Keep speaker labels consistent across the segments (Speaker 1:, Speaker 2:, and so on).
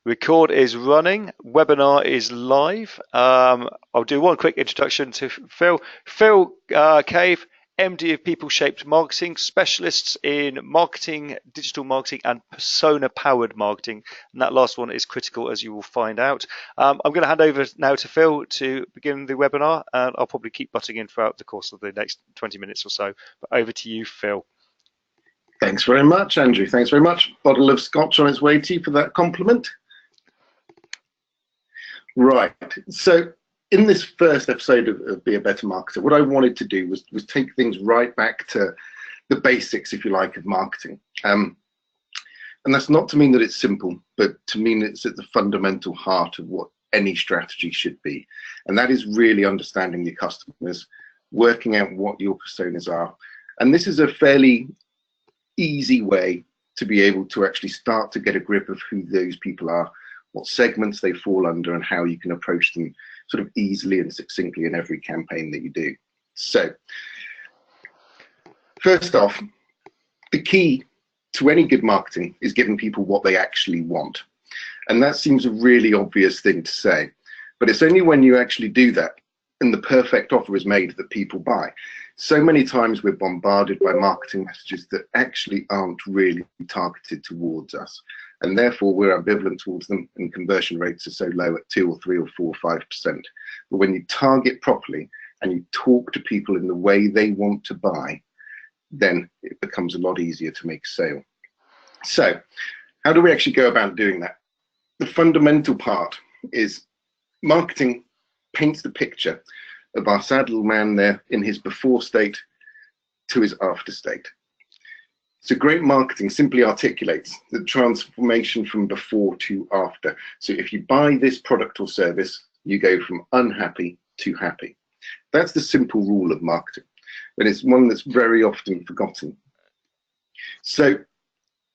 Speaker 1: Record is running. Webinar is live. I'll do one quick introduction to Phil. Phil Cave, MD of People Shaped Marketing, specialists in marketing, digital marketing, and persona-powered marketing. And that last one is critical, as you will find out. I'm going to hand over now to Phil to begin the webinar, and I'll probably keep butting in throughout the course of the next 20 minutes or so. But over to you, Phil.
Speaker 2: Thanks very much, Andrew. Thanks very much. Bottle of scotch on its way to you for that compliment. Right, so in this first episode of Be a Better Marketer, what I wanted to do was take things right back to the basics, if you like, of marketing. And that's not to mean that it's simple, but to mean it's at the fundamental heart of what any strategy should be. And that is really understanding your customers, working out what your personas are. And this is a fairly easy way to be able to actually start to get a grip of who those people are, what segments they fall under, and how you can approach them sort of easily and succinctly in every campaign that you do. So, first off, the key to any good marketing is giving people what they actually want. And that seems a really obvious thing to say, but it's only when you actually do that and the perfect offer is made that people buy. So many times we're bombarded by marketing messages that actually aren't really targeted towards us, and therefore we're ambivalent towards them, and conversion rates are so low at 2 or 3 or 4 or 5%. But when you target properly and you talk to people in the way they want to buy, then it becomes a lot easier to make a sale. So how do we actually go about doing that? The fundamental part is marketing paints the picture of our sad little man there in his before state to his after state. So great marketing simply articulates the transformation from before to after. So if you buy this product or service, you go from unhappy to happy. That's the simple rule of marketing, but it's one that's very often forgotten. So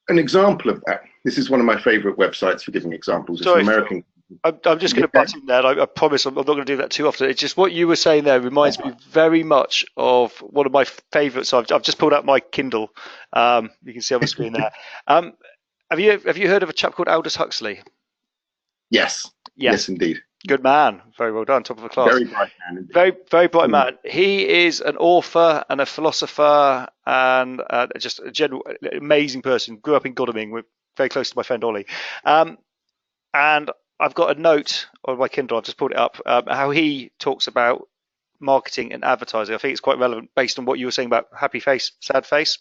Speaker 2: an example of that, this is one of my favorite websites for giving examples. It's
Speaker 1: Sorry,
Speaker 2: an American.
Speaker 1: I'm just going to butt in there. I promise I'm not going to do that too often. It's just what you were saying there reminds me very much of one of my favourites. I've just pulled out my Kindle. You can see on the screen there. Have you heard of a chap called Aldous Huxley?
Speaker 2: Yes. Yes, indeed.
Speaker 1: Good man. Very well done. Top of the class.
Speaker 2: Very bright man. Indeed.
Speaker 1: Very bright man. He is an author and a philosopher and just a general amazing person. Grew up in Godalming. We're very close to my friend Ollie. And I've got a note on my Kindle, I've just pulled it up, how he talks about marketing and advertising. I think it's quite relevant based on what you were saying about happy face, sad face.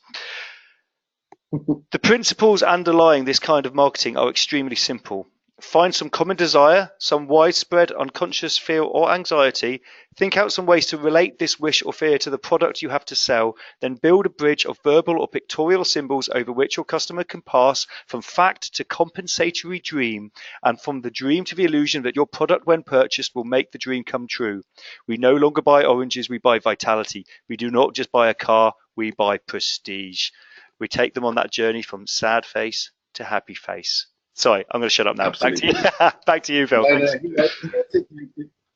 Speaker 1: The principles underlying this kind of marketing are extremely simple. Find some common desire, some widespread unconscious fear or anxiety. Think out some ways to relate this wish or fear to the product you have to sell. Then build a bridge of verbal or pictorial symbols over which your customer can pass from fact to compensatory dream, and from the dream to the illusion that your product, when purchased, will make the dream come true. We no longer buy oranges, we buy vitality. We do not just buy a car, we buy prestige. We take them on that journey from sad face to happy face. Sorry, I'm going to shut up now.
Speaker 2: Absolutely.
Speaker 1: Back to you, Phil.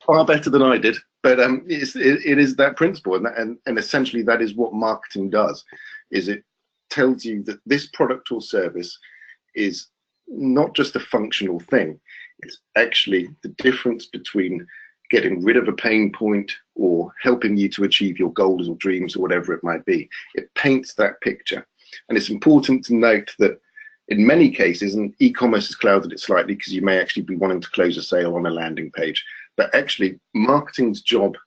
Speaker 2: Far better than I did, but it is that principle, and essentially that is what marketing does. Is it tells you that this product or service is not just a functional thing. It's actually the difference between getting rid of a pain point or helping you to achieve your goals or dreams or whatever it might be. It paints that picture, and it's important to note that in many cases, and e-commerce has clouded it slightly because you may actually be wanting to close a sale on a landing page, but actually marketing's job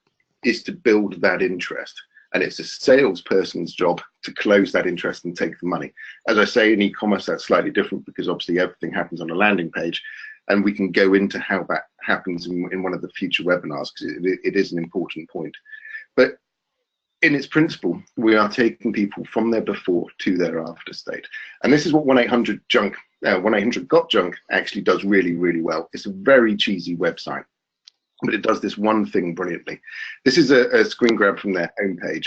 Speaker 2: is to build that interest, and it's a salesperson's job to close that interest and take the money. As I say, in e-commerce that's slightly different because obviously everything happens on a landing page, and we can go into how that happens in one of the future webinars because it is an important point. But in its principle, we are taking people from their before to their after state. And this is what 1-800-GOT-JUNK actually does really, really well. It's a very cheesy website, but it does this one thing brilliantly. This is a screen grab from their homepage,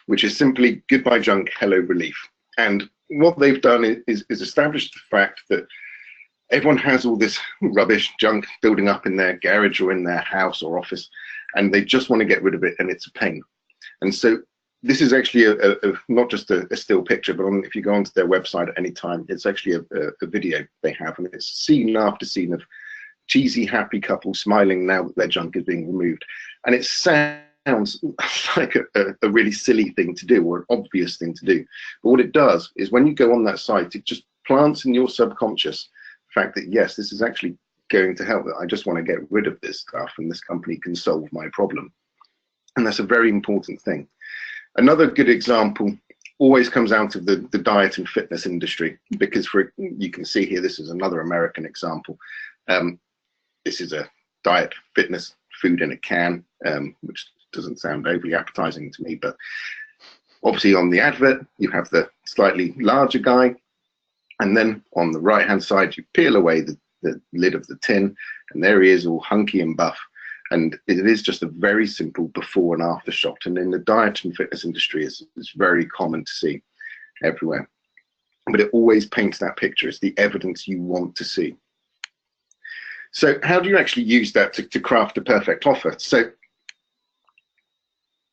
Speaker 2: which is simply goodbye junk, hello relief. And what they've done is established the fact that everyone has all this rubbish junk building up in their garage or in their house or office, and they just want to get rid of it, and it's a pain. And so this is actually not just a still picture, but if you go onto their website at any time, it's actually a video they have, and it's scene after scene of cheesy, happy couples smiling now that their junk is being removed. And it sounds like a really silly thing to do, or an obvious thing to do. But what it does is when you go on that site, it just plants in your subconscious the fact that, yes, this is actually going to help. I just want to get rid of this stuff, and this company can solve my problem. And that's a very important thing. Another good example always comes out of the diet and fitness industry, because you can see here, this is another American example. This is a diet, fitness, food in a can, which doesn't sound overly appetizing to me, but obviously on the advert, you have the slightly larger guy, and then on the right-hand side, you peel away the lid of the tin, and there he is, all hunky and buff. And it is just a very simple before and after shot. And in the diet and fitness industry, it's very common to see everywhere. But it always paints that picture. It's the evidence you want to see. So how do you actually use that to craft a perfect offer? So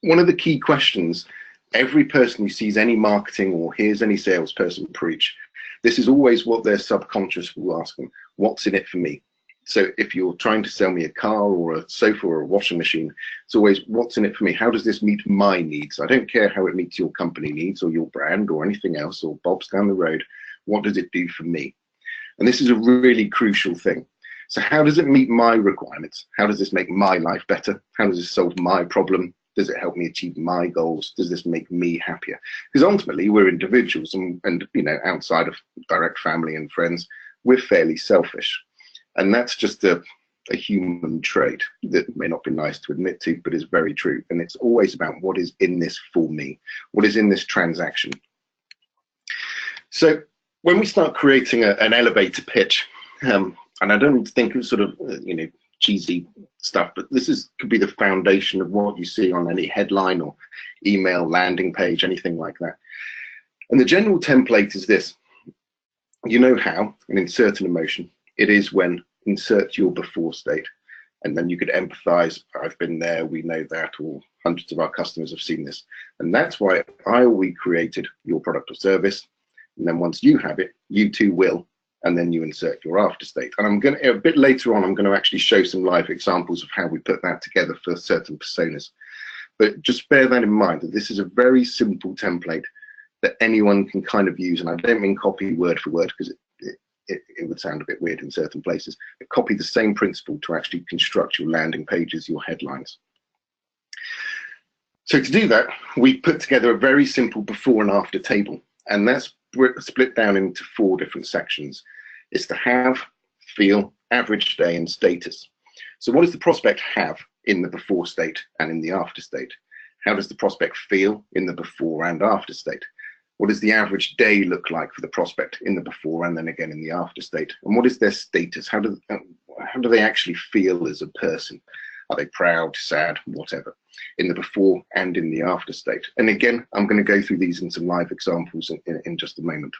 Speaker 2: one of the key questions, every person who sees any marketing or hears any salesperson preach, this is always what their subconscious will ask them: what's in it for me? So if you're trying to sell me a car or a sofa or a washing machine, it's always, what's in it for me? How does this meet my needs? I don't care how it meets your company needs or your brand or anything else, or Bob's down the road. What does it do for me? And this is a really crucial thing. So how does it meet my requirements? How does this make my life better? How does this solve my problem? Does it help me achieve my goals? Does this make me happier? Because ultimately we're individuals, and you know, outside of direct family and friends, we're fairly selfish. And that's just a human trait that may not be nice to admit to, but is very true. And it's always about what is in this for me, what is in this transaction. So when we start creating an elevator pitch, and I don't think it's sort of you know, cheesy stuff, but this could be the foundation of what you see on any headline or email landing page, anything like that. And the general template is this: you know how, and insert an emotion. It is when, insert your before state, and then you could empathize. I've been there, we know that, or hundreds of our customers have seen this. And that's why we created your product or service. And then once you have it, you too will, and then you insert your after state. And I'm going to, a bit later on, I'm going to actually show some live examples of how we put that together for certain personas. But just bear that in mind, that this is a very simple template that anyone can kind of use. And I don't mean copy word for word, because it would sound a bit weird in certain places, but copy the same principle to actually construct your landing pages, your headlines. So to do that, we put together a very simple before and after table, and that's split down into 4 different sections. It's the have, feel, average day, and status. So what does the prospect have in the before state and in the after state? How does the prospect feel in the before and after state? What does the average day look like for the prospect in the before and then again in the after state? And what is their status? How do they actually feel as a person? Are they proud, sad, whatever, in the before and in the after state? And again, I'm going to go through these in some live examples in just a moment.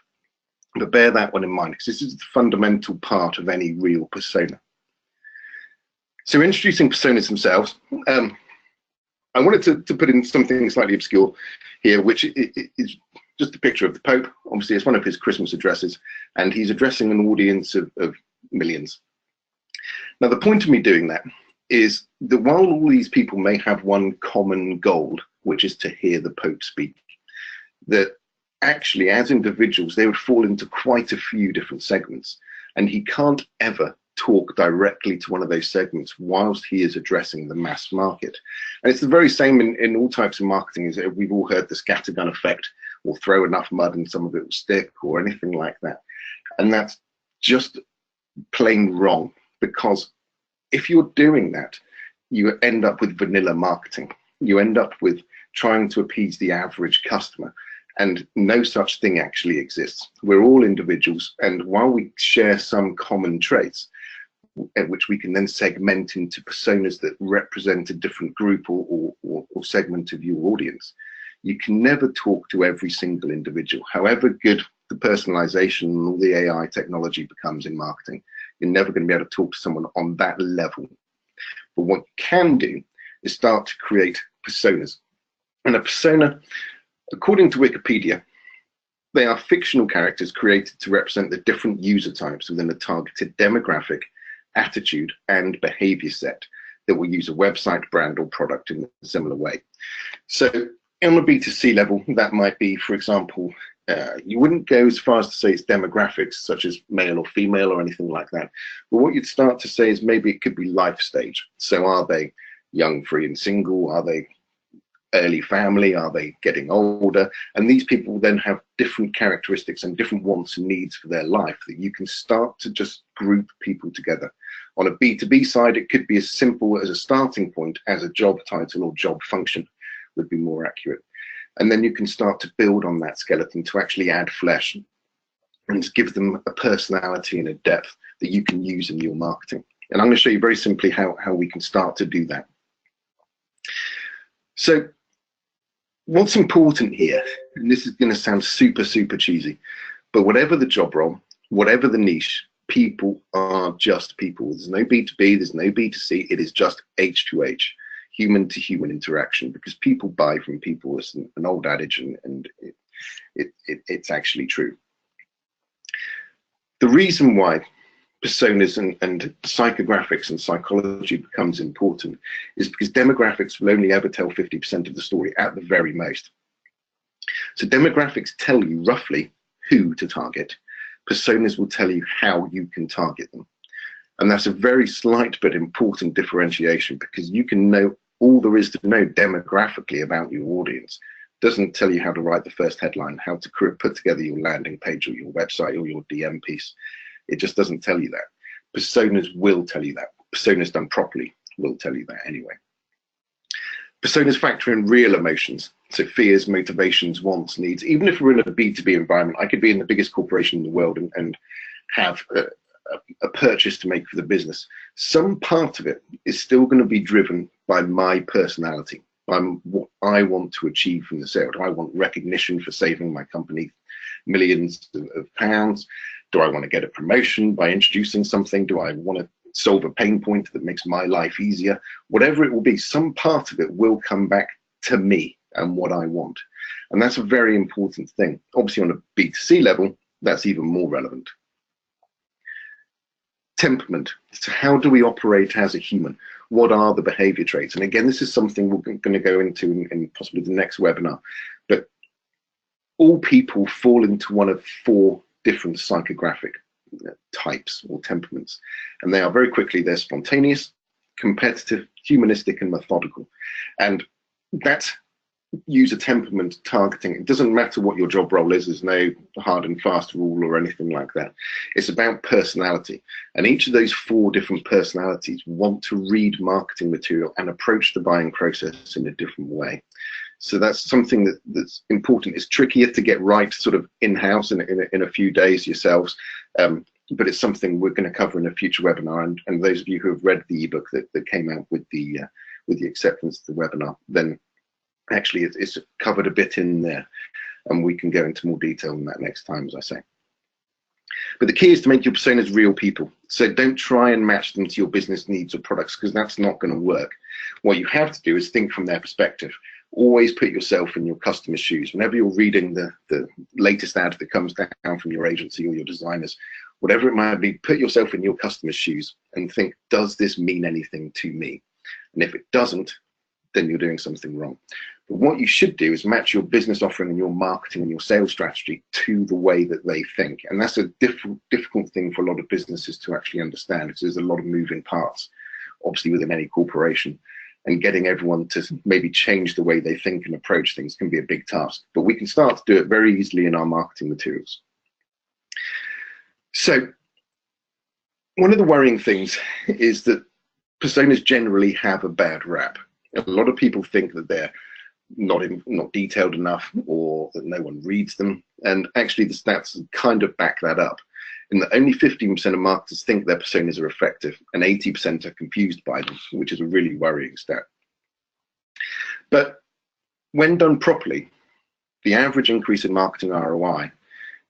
Speaker 2: But bear that one in mind, because this is the fundamental part of any real persona. So introducing personas themselves, I wanted to put in something slightly obscure here, which is just a picture of the Pope. Obviously, it's one of his Christmas addresses, and he's addressing an audience of millions. Now, the point of me doing that is that while all these people may have one common goal, which is to hear the Pope speak, that actually, as individuals, they would fall into quite a few different segments, and he can't ever talk directly to one of those segments whilst he is addressing the mass market. And it's the very same in all types of marketing. Is that we've all heard the scattergun effect, or throw enough mud and some of it will stick, or anything like that. And that's just plain wrong, because if you're doing that, you end up with vanilla marketing. You end up with trying to appease the average customer, and no such thing actually exists. We're all individuals, and while we share some common traits, which we can then segment into personas that represent a different group or segment of your audience, you can never talk to every single individual. However good the personalization and all the AI technology becomes in marketing, you're never going to be able to talk to someone on that level. But what you can do is start to create personas. And a persona, according to Wikipedia, they are fictional characters created to represent the different user types within a targeted demographic, attitude, and behavior set that will use a website, brand, or product in a similar way. So on a B2C level, that might be, for example, you wouldn't go as far as to say it's demographics, such as male or female or anything like that. But what you'd start to say is maybe it could be life stage. So are they young, free, and single? Are they early family? Are they getting older? And these people then have different characteristics and different wants and needs for their life that you can start to just group people together. On a B2B side, it could be as simple as a starting point as a job title or job function would be more accurate. And then you can start to build on that skeleton to actually add flesh and give them a personality and a depth that you can use in your marketing. And I'm going to show you very simply how we can start to do that. So what's important here, and this is going to sound super, super cheesy, but whatever the job role, whatever the niche, people are just people. There's no B2B, there's no B2C, it is just H2H, human to human interaction, because people buy from people. It's an old adage, and it's actually true. The reason why personas and psychographics and psychology becomes important is because demographics will only ever tell 50% of the story at the very most. So demographics tell you roughly who to target. Personas will tell you how you can target them. And that's a very slight but important differentiation, because you can know all there is to know demographically about your audience. It doesn't tell you how to write the first headline, how to put together your landing page or your website or your DM piece. It just doesn't tell you that. Personas will tell you that. Personas done properly will tell you that anyway. Personas factor in real emotions, so fears, motivations, wants, needs. Even if we're in a B2B environment, I could be in the biggest corporation in the world and have a purchase to make for the business. Some part of it is still going to be driven by my personality, by what I want to achieve from the sale. Do I want recognition for saving my company millions of pounds? Do I want to get a promotion by introducing something? Do I want to solve a pain point that makes my life easier? Whatever it will be, some part of it will come back to me and what I want. And that's a very important thing. Obviously, on a B2C level, that's even more relevant. Temperament. So how do we operate as a human? What are the behavior traits? And again, this is something we're going to go into in possibly the next webinar. But all people fall into one of 4 different psychographic types or temperaments. And they are very quickly, they're spontaneous, competitive, humanistic, and methodical. And that's user temperament targeting. It doesn't matter what your job role is. There's no hard and fast rule or anything like that. It's about personality. And each of those 4 different personalities want to read marketing material and approach the buying process in a different way. So that's something that's important. It's trickier to get right sort of in-house in a few days yourselves, but it's something we're going to cover in a future webinar. And those of you who have read the ebook that came out with the acceptance of the webinar, then actually it's covered a bit in there, and we can go into more detail on that next time, as I say. But the key is to make your personas real people. So don't try and match them to your business needs or products, because that's not going to work. What you have to do is think from their perspective. Always put yourself in your customer's shoes. Whenever you're reading the latest ad that comes down from your agency or your designers, whatever it might be, put yourself in your customer's shoes and think, does this mean anything to me? And if it doesn't, then you're doing something wrong. But what you should do is match your business offering and your marketing and your sales strategy to the way that they think. And that's a difficult thing for a lot of businesses to actually understand, because there's a lot of moving parts, obviously, within any corporation. And getting everyone to maybe change the way they think and approach things can be a big task. But we can start to do it very easily in our marketing materials. So one of the worrying things is that personas generally have a bad rap. A lot of people think that they're not detailed enough, or that no one reads them. And actually the stats kind of back that up, in that only 15% of marketers think their personas are effective, and 80% are confused by them, which is a really worrying stat. But when done properly, the average increase in marketing ROI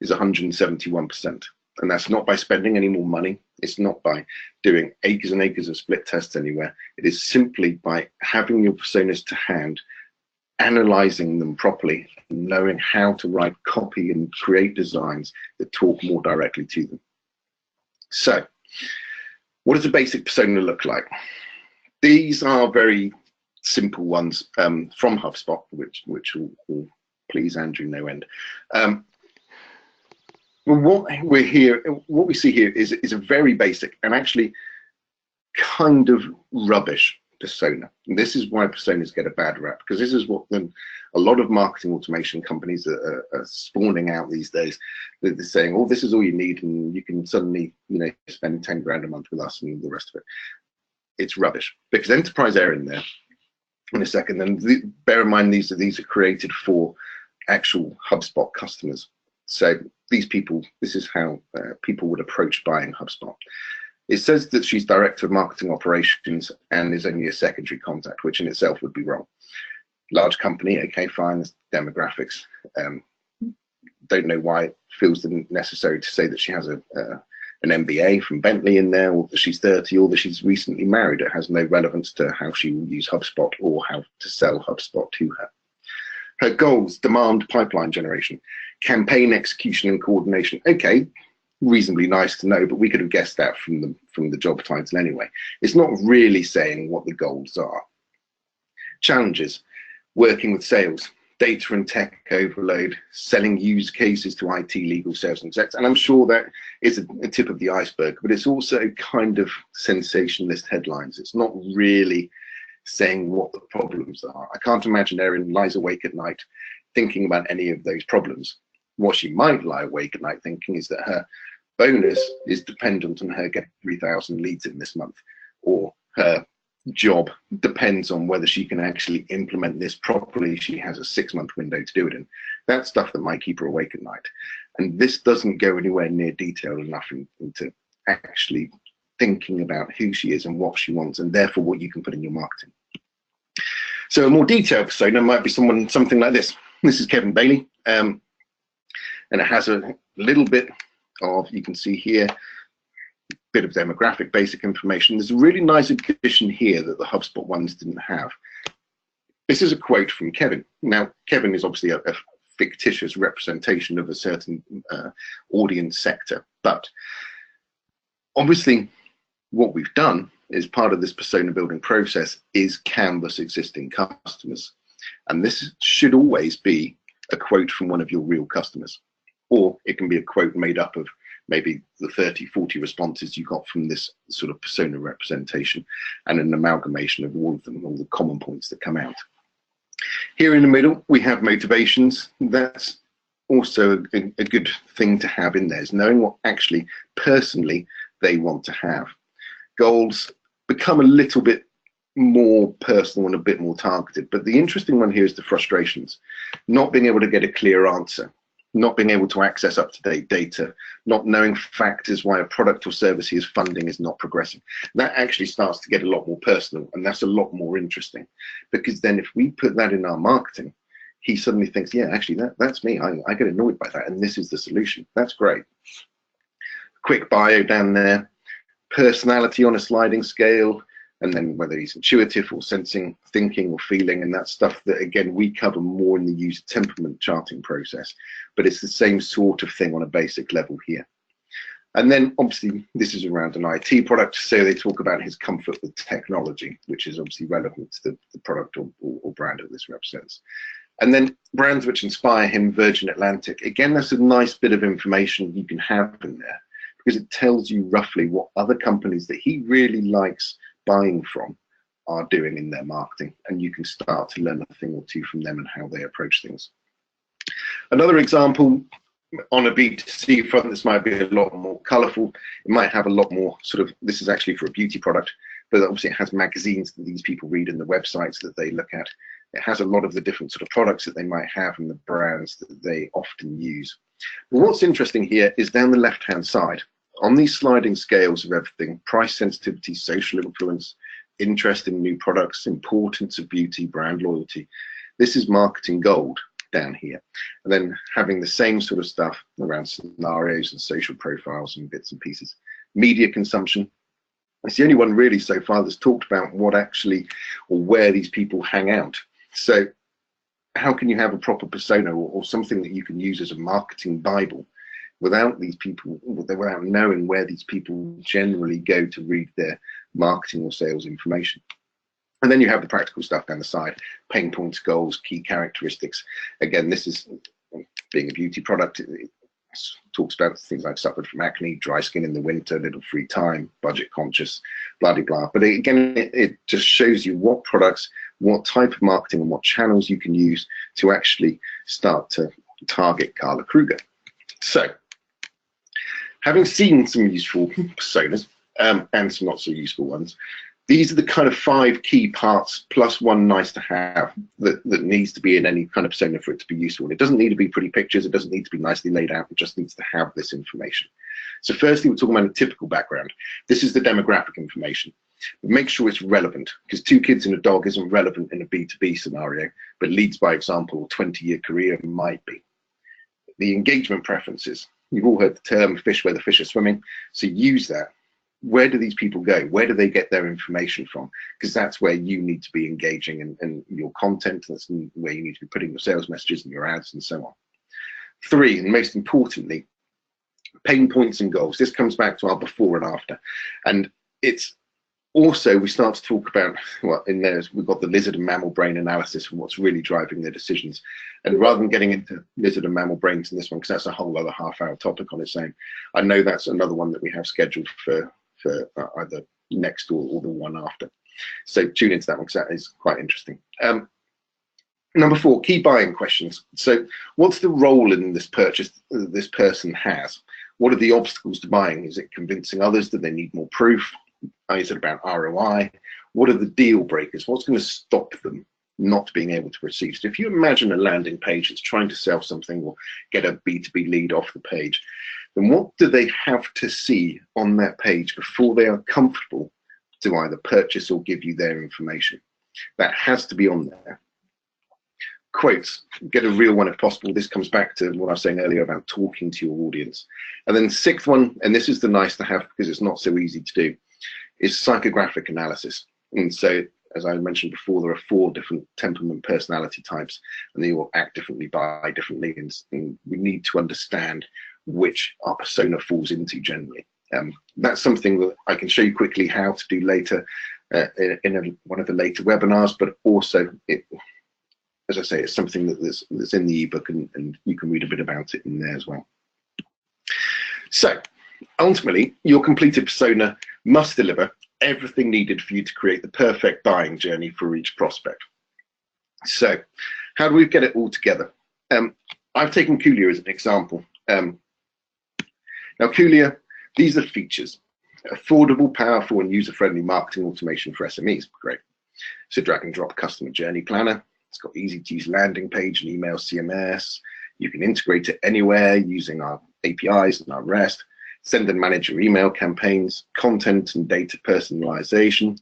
Speaker 2: is 171%. And that's not by spending any more money. It's not by doing acres and acres of split tests anywhere. It is simply by having your personas to hand analyzing them properly, knowing how to write copy and create designs that talk more directly to them. So what does a basic persona look like? These are very simple ones from HubSpot, which will please Andrew no end. Well, what we see here is a very basic and actually kind of rubbish persona. And this is why personas get a bad rap, because this is what a lot of marketing automation companies are spawning out these days. They're saying, oh, this is all you need, and you can suddenly, spend 10 grand a month with us and the rest of it. It's rubbish, because enterprise are in there in a second. And bear in mind, these are created for actual HubSpot customers. So these people, this is how people would approach buying HubSpot. It says that she's director of marketing operations and is only a secondary contact, which in itself would be wrong. Large company, okay, fine, demographics. Don't know why it feels necessary to say that she has an MBA from Bentley in there, or that she's 30, or that she's recently married. It has no relevance to how she will use HubSpot or how to sell HubSpot to her. Her goals: demand pipeline generation, campaign execution and coordination. Okay, reasonably nice to know, but we could have guessed that from the job title anyway. It's not really saying what the goals are. Challenges: working with sales, data and tech overload, selling use cases to IT, legal, sales and execs. And I'm sure that is a tip of the iceberg, but it's also kind of sensationalist headlines. It's not really saying what the problems are. I can't imagine Erin lies awake at night thinking about any of those problems. What she might lie awake at night thinking is that her bonus is dependent on her getting 3,000 leads in this month, or her job depends on whether she can actually implement this properly. She has a 6-month window to do it in. That's stuff that might keep her awake at night. And this doesn't go anywhere near detail enough into actually thinking about who she is and what she wants, and therefore what you can put in your marketing. So a more detailed persona might be something like this. This is Kevin Bailey, and it has a little bit of, you can see here, bit of demographic, basic information. There's a really nice addition here that the HubSpot ones didn't have. This is a quote from Kevin. Now, Kevin is obviously a fictitious representation of a certain audience sector, but obviously what we've done is part of this persona building process is canvas existing customers. And this should always be a quote from one of your real customers, or it can be a quote made up of maybe the 30, 40 responses you got from this sort of persona representation and an amalgamation of all of them, all the common points that come out. Here in the middle, we have motivations. That's also a good thing to have in there, is knowing what actually personally they want to have. Goals become a little bit more personal and a bit more targeted, but the interesting one here is the frustrations. Not being able to get a clear answer, not being able to access up-to-date data, not knowing factors why a product or service he is funding is not progressing. That actually starts to get a lot more personal, and that's a lot more interesting, because then if we put that in our marketing, he suddenly thinks, yeah, actually that's me. I get annoyed by that, and this is the solution. That's great. Quick bio down there, personality on a sliding scale, and then whether he's intuitive or sensing, thinking or feeling, and that's stuff that, again, we cover more in the user temperament charting process, but it's the same sort of thing on a basic level here. And then obviously this is around an IT product, so they talk about his comfort with technology, which is obviously relevant to the product or brand that this represents. And then brands which inspire him, Virgin Atlantic. Again, that's a nice bit of information you can have in there, because it tells you roughly what other companies that he really likes buying from are doing in their marketing, and you can start to learn a thing or two from them and how they approach things. Another example on a B2C front, this might be a lot more colorful. It might have a lot more sort of, this is actually for a beauty product, but obviously it has magazines that these people read and the websites that they look at. It has a lot of the different sort of products that they might have and the brands that they often use. But what's interesting here is down the left-hand side, on these sliding scales of everything: price sensitivity, social influence, interest in new products, importance of beauty, brand loyalty. This is marketing gold down here. And then having the same sort of stuff around scenarios and social profiles and bits and pieces. Media consumption. It's the only one really so far that's talked about what actually, or where these people hang out. So how can you have a proper persona or something that you can use as a marketing Bible without these people, without knowing where these people generally go to read their marketing or sales information? And then you have the practical stuff down the side: pain points, goals, key characteristics. Again, this is, being a beauty product, it talks about things like suffered from acne, dry skin in the winter, little free time, budget conscious, blah, blah, blah. But again, it just shows you what products, what type of marketing and what channels you can use to actually start to target Carla Kruger. So, having seen some useful personas and some not so useful ones, these are the kind of 5 key parts plus one nice to have that needs to be in any kind of persona for it to be useful. And it doesn't need to be pretty pictures. It doesn't need to be nicely laid out. It just needs to have this information. So firstly, we're talking about a typical background. This is the demographic information. Make sure it's relevant, because 2 kids and a dog isn't relevant in a B2B scenario, but leads by example or 20-year career might be. The engagement preferences. You've all heard the term fish where the fish are swimming. So use that. Where do these people go? Where do they get their information from? Because that's where you need to be engaging in your content. That's where you need to be putting your sales messages and your ads and so on. 3, and most importantly, pain points and goals. This comes back to our before and after. And it's also, we start to talk about, well, in there, we've got the lizard and mammal brain analysis and what's really driving their decisions. And rather than getting into lizard and mammal brains in this one, because that's a whole other half-hour topic on its own, I know that's another one that we have scheduled for either next or the one after. So tune into that one, because that is quite interesting. Number 4, key buying questions. So what's the role in this purchase that this person has? What are the obstacles to buying? Is it convincing others that they need more proof? Is it about ROI? What are the deal breakers? What's going to stop them not being able to proceed? So if you imagine a landing page that's trying to sell something or get a B2B lead off the page, then what do they have to see on that page before they are comfortable to either purchase or give you their information? That has to be on there. Quotes, get a real one if possible. This comes back to what I was saying earlier about talking to your audience. And then 6th one, and this is the nice to have because it's not so easy to do, is psychographic analysis. And so, as I mentioned before, there are 4 different temperament personality types, and they all act differently, buy differently, and we need to understand which our persona falls into generally. That's something that I can show you quickly how to do later in one of the later webinars, but also, as I say, it's something that's in the ebook, and you can read a bit about it in there as well. So ultimately, your completed persona must deliver everything needed for you to create the perfect buying journey for each prospect. So how do we get it all together? I've taken Kulea as an example. Now, Kulea, these are features: affordable, powerful, and user-friendly marketing automation for SMEs. Great. So drag and drop customer journey planner. It's got easy-to-use landing page and email CMS. You can integrate it anywhere using our APIs and our REST. Send and manage your email campaigns, content and data personalization,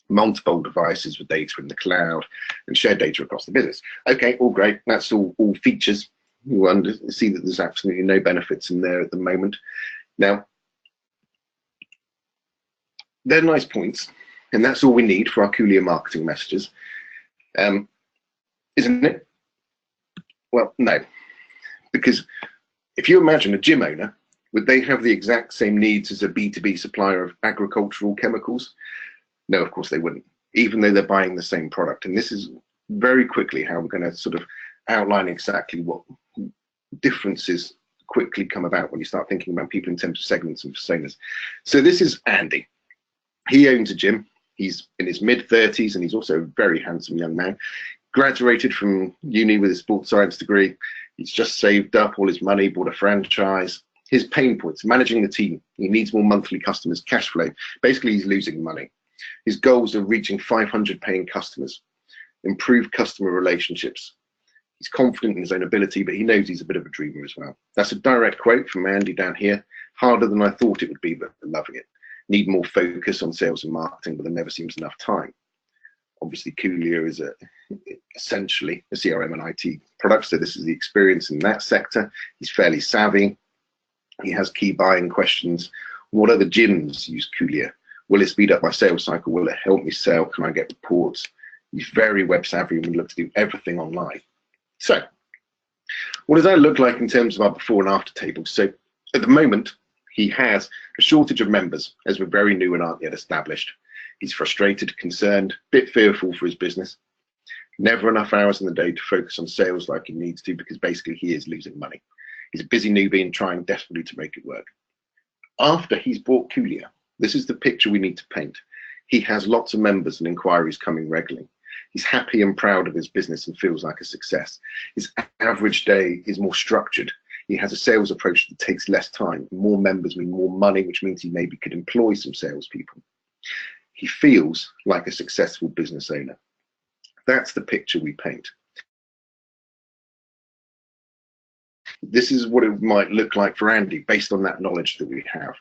Speaker 2: multiple devices with data in the cloud, and share data across the business. Okay, all great. That's all features. You see that there's absolutely no benefits in there at the moment. Now, they're nice points, and that's all we need for our Kulea marketing messages, isn't it? Well, no, because if you imagine a gym owner, would they have the exact same needs as a B2B supplier of agricultural chemicals? No, of course they wouldn't, even though they're buying the same product. And this is very quickly how we're going to sort of outline exactly what differences quickly come about when you start thinking about people in terms of segments and personas. So this is Andy. He owns a gym. He's in his mid-30s, and he's also a very handsome young man. Graduated from uni with a sports science degree. He's just saved up all his money, bought a franchise. His pain points: managing the team. He needs more monthly customers, cash flow. Basically, he's losing money. His goals are reaching 500 paying customers, improve customer relationships. He's confident in his own ability, but he knows he's a bit of a dreamer as well. That's a direct quote from Andy down here. Harder than I thought it would be, but loving it. Need more focus on sales and marketing, but there never seems enough time. Obviously, Kulea is essentially a CRM and IT product, so this is the experience in that sector. He's fairly savvy. He has key buying questions. What other gyms use Kulea? Will it speed up my sales cycle? Will it help me sell? Can I get reports? He's very web savvy and we look to do everything online. So what does that look like in terms of our before and after tables? So at the moment, he has a shortage of members as we're very new and aren't yet established. He's frustrated, concerned, a bit fearful for his business. Never enough hours in the day to focus on sales like he needs to, because basically he is losing money. He's a busy newbie and trying desperately to make it work. After he's bought Kulea, this is the picture we need to paint. He has lots of members and inquiries coming regularly. He's happy and proud of his business and feels like a success. His average day is more structured. He has a sales approach that takes less time. More members mean more money, which means he maybe could employ some salespeople. He feels like a successful business owner. That's the picture we paint. This is what it might look like for Andy based on that knowledge that we have.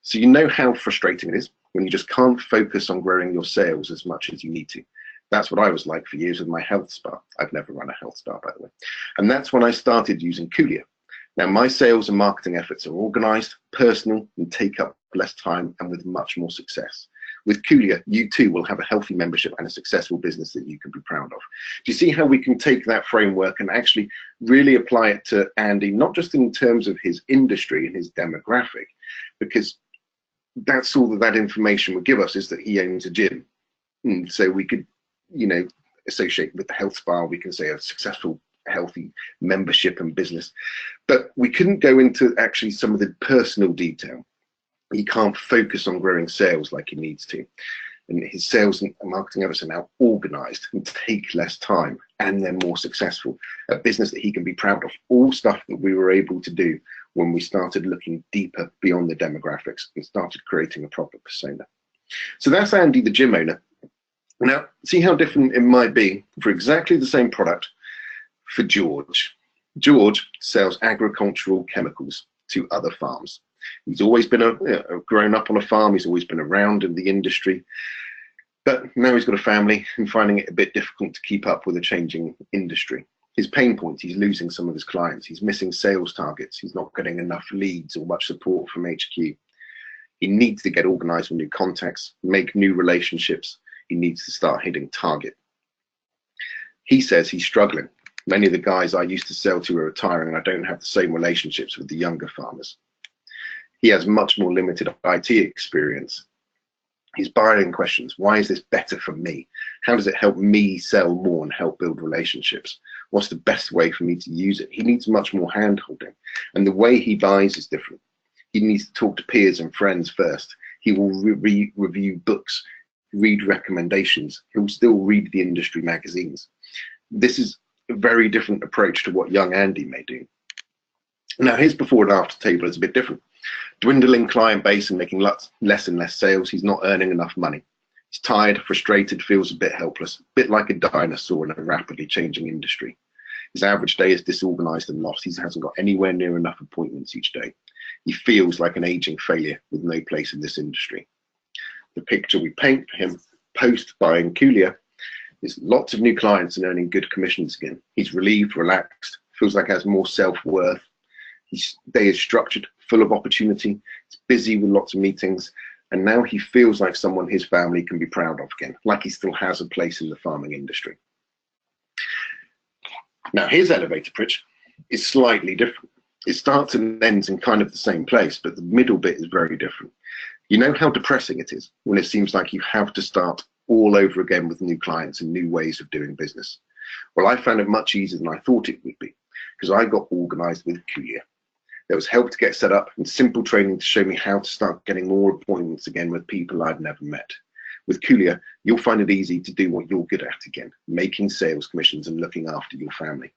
Speaker 2: So you know how frustrating it is when you just can't focus on growing your sales as much as you need to. That's what I was like for years with my health spa. I've never run a health spa, by the way. And that's when I started using Kulea. Now, my sales and marketing efforts are organized, personal, and take up less time and with much more success. With Kulea, you too will have a healthy membership and a successful business that you can be proud of. Do you see how we can take that framework and actually really apply it to Andy, not just in terms of his industry and his demographic, because that's all that information would give us, is that he owns a gym. And so we could, associate with the health spa, we can say a successful, healthy membership and business. But we couldn't go into actually some of the personal detail. He can't focus on growing sales like he needs to. And his sales and marketing efforts are now organized and take less time, and they're more successful. A business that he can be proud of. All stuff that we were able to do when we started looking deeper beyond the demographics and started creating a proper persona. So that's Andy, the gym owner. Now, see how different it might be for exactly the same product for George. George sells agricultural chemicals to other farms. He's always been grown up on a farm. He's always been around in the industry, but now he's got a family and finding it a bit difficult to keep up with a changing industry. His pain points: he's losing some of his clients. He's missing sales targets. He's not getting enough leads or much support from HQ. He needs to get organized with new contacts, make new relationships. He needs to start hitting target. He says he's struggling. Many of the guys I used to sell to are retiring, and I don't have the same relationships with the younger farmers. He has much more limited IT experience. He's buying questions. Why is this better for me? How does it help me sell more and help build relationships? What's the best way for me to use it? He needs much more hand-holding. And the way he buys is different. He needs to talk to peers and friends first. He will review books, read recommendations. He'll still read the industry magazines. This is a very different approach to what young Andy may do. Now, his before and after table is a bit different. Dwindling client base and making less and less sales. He's not earning enough money. He's tired, frustrated, feels a bit helpless, a bit like a dinosaur in a rapidly changing industry. His average day is disorganized and lost. He hasn't got anywhere near enough appointments each day. He feels like an aging failure with no place in this industry. The picture we paint for him post buying Kulea is lots of new clients and earning good commissions again. He's relieved, relaxed, feels like he has more self-worth. His day is structured, full of opportunity. He's busy with lots of meetings, and now he feels like someone his family can be proud of again, like he still has a place in the farming industry. Now, his elevator pitch is slightly different. It starts and ends in kind of the same place, but the middle bit is very different. You know how depressing it is when it seems like you have to start all over again with new clients and new ways of doing business. Well, I found it much easier than I thought it would be, because I got organized with Kulea. There was help to get set up and simple training to show me how to start getting more appointments again with people I'd never met. With Kulea, you'll find it easy to do what you're good at again, making sales commissions and looking after your family.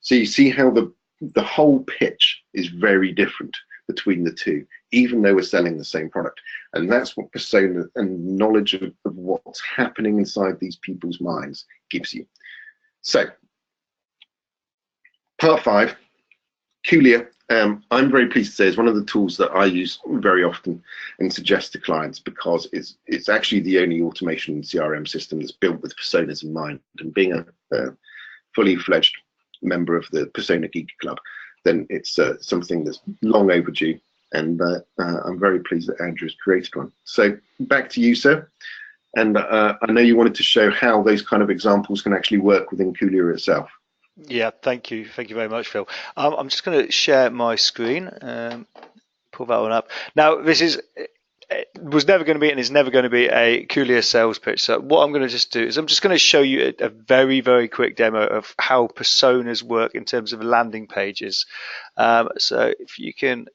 Speaker 2: So you see how the whole pitch is very different between the two, even though we're selling the same product. And that's what persona and knowledge of what's happening inside these people's minds gives you. So, part 5, Kulea, I'm very pleased to say, is one of the tools that I use very often and suggest to clients, because it's actually the only automation and CRM system that's built with personas in mind. And being a fully fledged member of the Persona Geek Club, then it's something that's long overdue, and I'm very pleased that Andrew has created one. So back to you, sir. And I know you wanted to show how those kind of examples can actually work within Kulea itself.
Speaker 1: Yeah, thank you very much, Phil. I'm just going to share my screen. Pull that one up. Now, this is it was never going to be and is never going to be a Kulea sales pitch. So what I'm going to just do is I'm just going to show you a very, very quick demo of how personas work in terms of landing pages. So if you can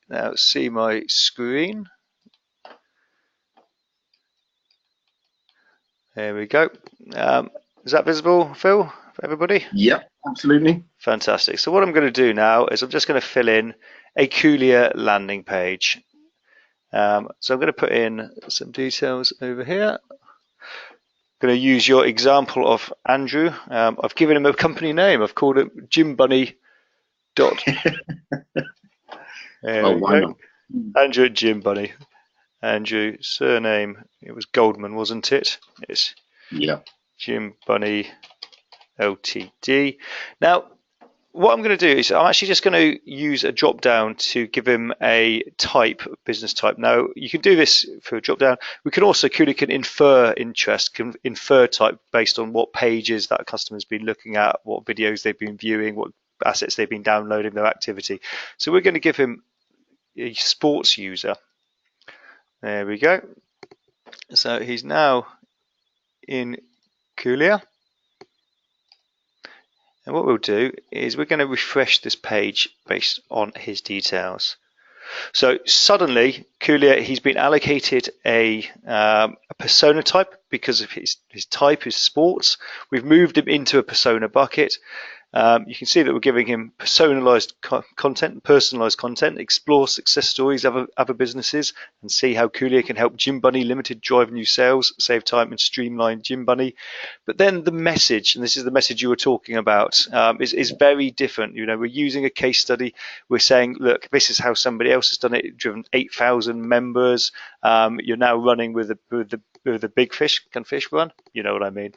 Speaker 1: now see my screen. There we go. Is that visible, Phil, for everybody?
Speaker 2: Yep, absolutely.
Speaker 1: Fantastic. So what I'm going to do now is I'm just going to fill in a Kulea landing page. So I'm going to put in some details over here. I'm going to use your example of Andrew. I've given him a company name. I've called it Jim Bunny. There we
Speaker 2: Why
Speaker 1: go.
Speaker 2: not?
Speaker 1: Andrew at Jim Bunny. Andrew, surname, it was Goldman, wasn't it? It's Jim Bunny Ltd. Now, what I'm going to do is I'm actually just going to use a drop down to give him a type, business type. Now, you can do this for a drop down. We can also, Kulea can infer interest, can infer type based on what pages that customer's been looking at, what videos they've been viewing, what assets they've been downloading, their activity. So we're going to give him a sports user. There we go. So he's now in Kulea. And what we'll do is we're going to refresh this page based on his details. So suddenly, Kulea, he's been allocated a persona type because of his type is sports. We've moved him into a persona bucket. You can see that we're giving him personalized content, explore success stories of other businesses, and see how Kulea can help Jim Bunny Limited drive new sales, save time, and streamline Jim Bunny. But then the message, and this is the message you were talking about, is very different. You know, we're using a case study. We're saying, look, this is how somebody else has done it, driven 8,000 members. You're now running with the big fish. Can fish run? You know what I mean.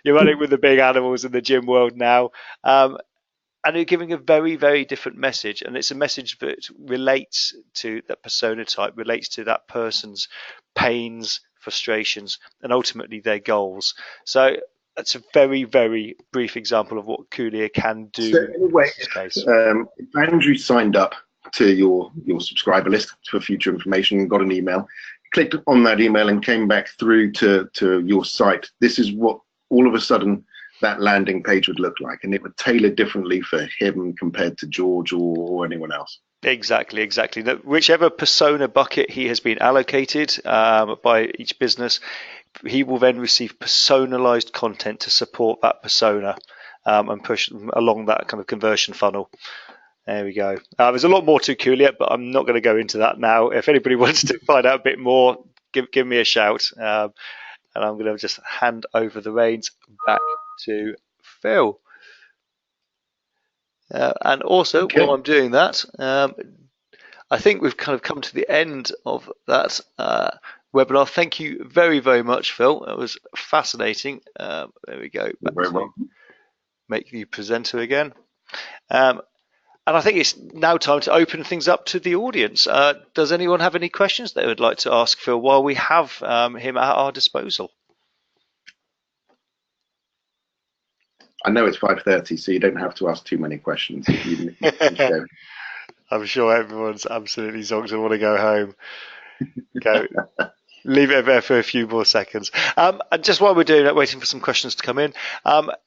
Speaker 1: You're running with the big animals in the gym world now. And you're giving a very, very different message, and it's a message that relates to that persona type, relates to that person's pains, frustrations, and ultimately their goals. So that's a very, very brief example of what Kulea can do.
Speaker 2: So anyway, if Andrew signed up to your subscriber list for future information and got an email, clicked on that email and came back through to your site, this is what all of a sudden that landing page would look like, and it would tailor differently for him compared to George or anyone else.
Speaker 1: Exactly. Whichever persona bucket he has been allocated by each business, he will then receive personalized content to support that persona and push along that kind of conversion funnel. There we go. There's a lot more to Kulea, but I'm not going to go into that now. If anybody wants to find out a bit more, give me a shout. And I'm going to just hand over the reins back to Phil. And also, while I'm doing that, I think we've kind of come to the end of that webinar. Thank you very, very much, Phil. It was fascinating. There we go.
Speaker 2: Very well.
Speaker 1: Make you presenter again. And I think it's now time to open things up to the audience. Does anyone have any questions they would like to ask Phil while we have him at our disposal?
Speaker 2: I know it's 5:30, so you don't have to ask too many questions.
Speaker 1: I'm sure everyone's absolutely zonked and want to go home. Go. Leave it there for a few more seconds. And just while we're doing that, waiting for some questions to come in,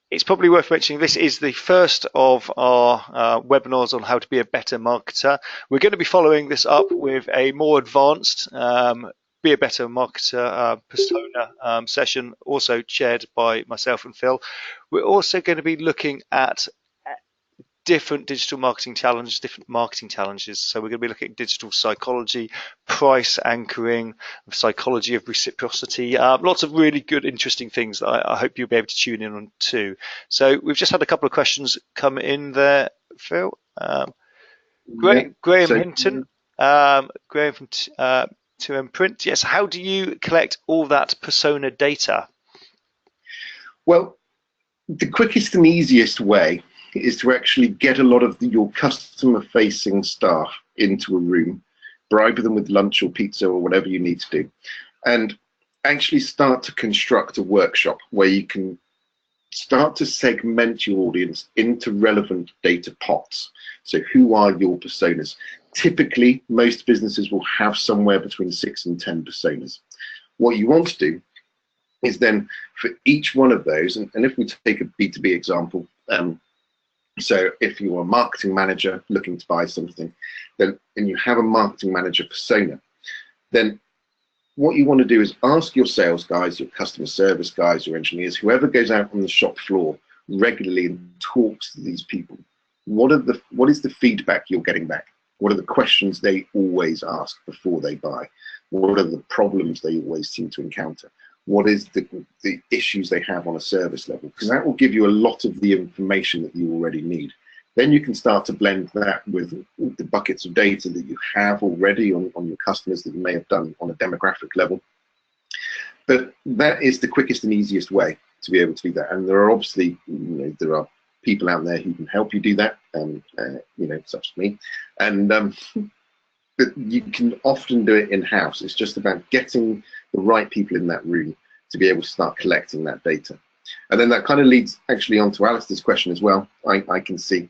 Speaker 1: it's probably worth mentioning this is the first of our webinars on how to be a better marketer. We're going to be following this up with a more advanced Be a Better Marketer persona session, also chaired by myself and Phil. We're also going to be looking at different digital marketing challenges, So we're going to be looking at digital psychology, price anchoring, psychology of reciprocity, lots of really good, interesting things that I hope you'll be able to tune in on too. So we've just had a couple of questions come in there, Phil. Graham Hinton, Graham from 2M Print. Yes, how do you collect all that persona data?
Speaker 2: Well, the quickest and easiest way is to actually get a lot of your customer-facing staff into a room, bribe them with lunch or pizza or whatever you need to do, and actually start to construct a workshop where you can start to segment your audience into relevant data pots. So who are your personas? Typically, most businesses will have somewhere between 6 and 10 personas. What you want to do is then for each one of those, and if we take a B2B example, so if you're a marketing manager looking to buy something, then and you have a marketing manager persona, then what you want to do is ask your sales guys, your customer service guys, your engineers, whoever goes out on the shop floor regularly and talks to these people. What is the feedback you're getting back? What are the questions they always ask before they buy? What are the problems they always seem to encounter? What is the issues they have on a service level? Because that will give you a lot of the information that you already need. Then you can start to blend that with the buckets of data that you have already on your customers that you may have done on a demographic level. But that is the quickest and easiest way to be able to do that. And there are obviously, there are people out there who can help you do that, such as me. And but you can often do it in-house. It's just about getting the right people in that room to be able to start collecting that data. And then that kind of leads actually on to Alistair's question as well, I can see.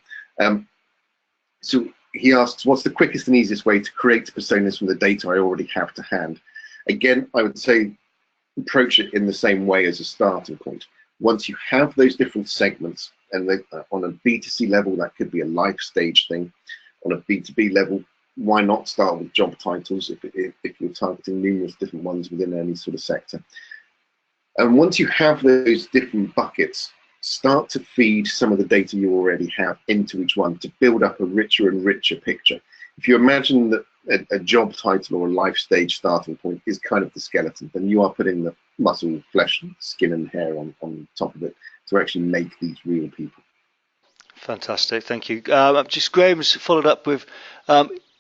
Speaker 2: So he asks, what's the quickest and easiest way to create personas from the data I already have to hand? Again, I would say approach it in the same way as a starting point. Once you have those different segments, and on a B2C level, that could be a life stage thing. On a B2B level, why not start with job titles if you're targeting numerous different ones within any sort of sector? And once you have those different buckets, start to feed some of the data you already have into each one to build up a richer and richer picture. If you imagine that a job title or a life stage starting point is kind of the skeleton, then you are putting the muscle, flesh, skin and hair on top of it to actually make these real people.
Speaker 1: Fantastic, thank you. Just Graham's followed up with,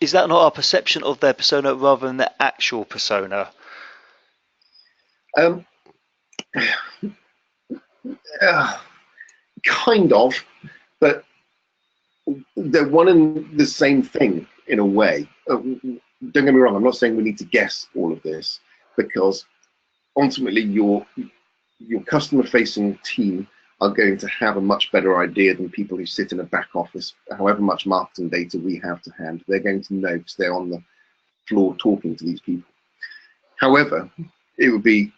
Speaker 1: is that not our perception of their persona rather than their actual persona?
Speaker 2: Kind of, but they're one and the same thing in a way. Don't get me wrong, I'm not saying we need to guess all of this, because ultimately your customer facing team are going to have a much better idea than people who sit in a back office. However much marketing data we have to hand, they're going to know because they're on the floor talking to these people. However, it would be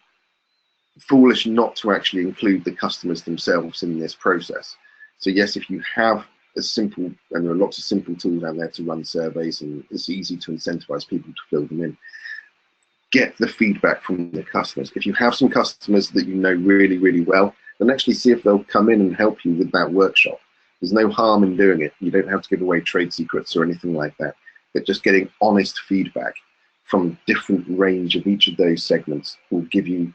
Speaker 2: foolish not to actually include the customers themselves in this process. So yes, if you have a simple, and there are lots of simple tools out there to run surveys, and it's easy to incentivize people to fill them in, get the feedback from the customers. If you have some customers that you know really, really well, then actually see if they'll come in and help you with that workshop. There's no harm in doing it. You don't have to give away trade secrets or anything like that. But just getting honest feedback from different range of each of those segments will give you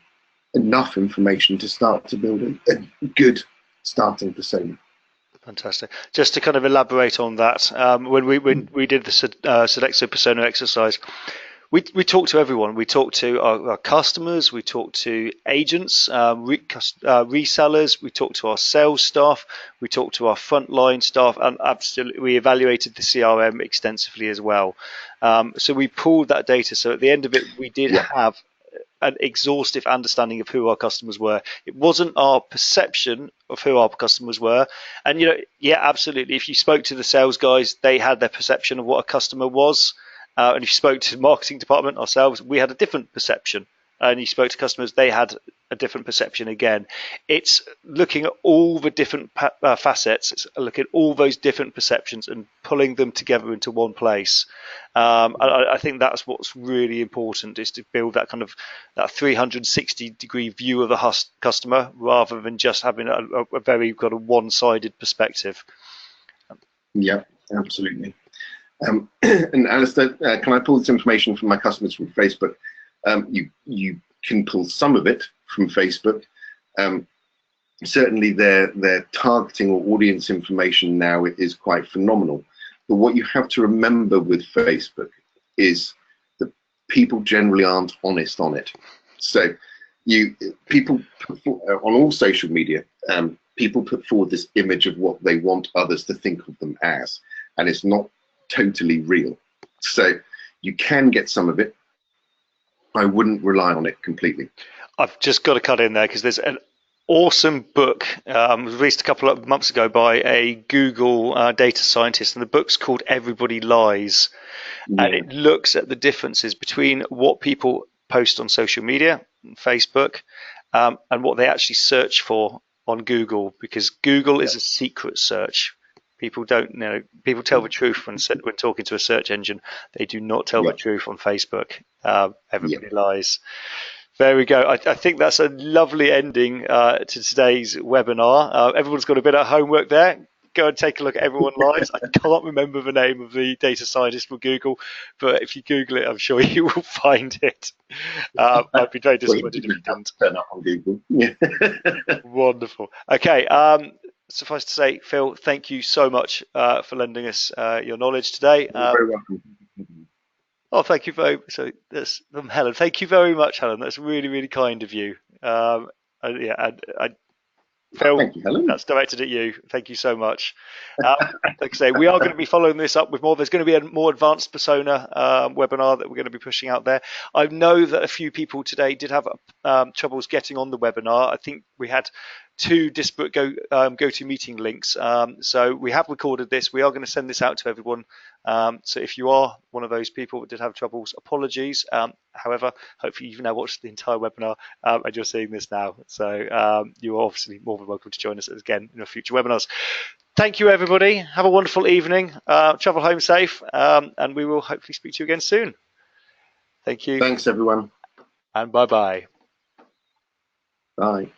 Speaker 2: enough information to start to build a good starting persona.
Speaker 1: Fantastic. Just to kind of elaborate on that, when we did the Sodexo persona exercise, we talked to everyone. We talked to our customers, we talked to agents, resellers, we talked to our sales staff, we talked to our frontline staff, and absolutely we evaluated the CRM extensively as well. So we pulled that data. So at the end of it, we did have an exhaustive understanding of who our customers were. It wasn't our perception of who our customers were. And, absolutely. If you spoke to the sales guys, they had their perception of what a customer was. And if you spoke to the marketing department ourselves, we had a different perception. And you spoke to customers, they had a different perception again. It's looking at all the different facets, it's looking at all those different perceptions and pulling them together into one place. I think that's what's really important, is to build that kind of that 360-degree view of the customer rather than just having a very kind of one-sided perspective.
Speaker 2: Yeah, absolutely. And Alistair, can I pull this information from my customers from Facebook? You can pull some of it from Facebook. Certainly their targeting or audience information now is quite phenomenal. But what you have to remember with Facebook is that people generally aren't honest on it. So people on all social media, people put forward this image of what they want others to think of them as, and it's not totally real. So you can get some of it. I wouldn't rely on it completely.
Speaker 1: I've just got to cut in there because there's an awesome book released a couple of months ago by a Google data scientist, and the book's called Everybody Lies, and
Speaker 2: Yeah,
Speaker 1: it looks at the differences between what people post on social media, Facebook, and what they actually search for on Google, because Google
Speaker 2: yeah,
Speaker 1: is a secret search. People don't know. People tell the truth when talking to a search engine. They do not tell the
Speaker 2: yeah,
Speaker 1: truth on Facebook.
Speaker 2: yeah.
Speaker 1: Everybody lies. There we go. I think that's a lovely ending to today's webinar. Everyone's got a bit of homework there. Go and take a look at Everyone Lies. I can't remember the name of the data scientist for Google, but if you Google it, I'm sure you will find it. I'd be very
Speaker 2: Well, it
Speaker 1: disappointed if you
Speaker 2: didn't have
Speaker 1: didn't.
Speaker 2: to turn up on Google. Yeah.
Speaker 1: Wonderful. Okay. Suffice to say, Phil, thank you so much for lending us your knowledge today.
Speaker 2: You're very welcome.
Speaker 1: Oh, thank you very so that's from Helen. Thank you very much, Helen. That's really, really kind of you. Yeah, Phil,
Speaker 2: Thank you, Helen.
Speaker 1: that's directed at you. Thank you so much. Um, like I say, we are going to be following this up with more. There's going to be a more advanced persona webinar that we're going to be pushing out there. I know that a few people today did have troubles getting on the webinar. I think we had two disparate GoToMeeting links. So we have recorded this. We are going to send this out to everyone. So if you are one of those people that did have troubles, apologies. However, hopefully you've now watched the entire webinar and you're seeing this now. So you are obviously more than welcome to join us again in our future webinars. Thank you, everybody. Have a wonderful evening. Travel home safe, and we will hopefully speak to you again soon. Thank you,
Speaker 2: Thanks, everyone.
Speaker 1: and bye-bye.
Speaker 2: Bye.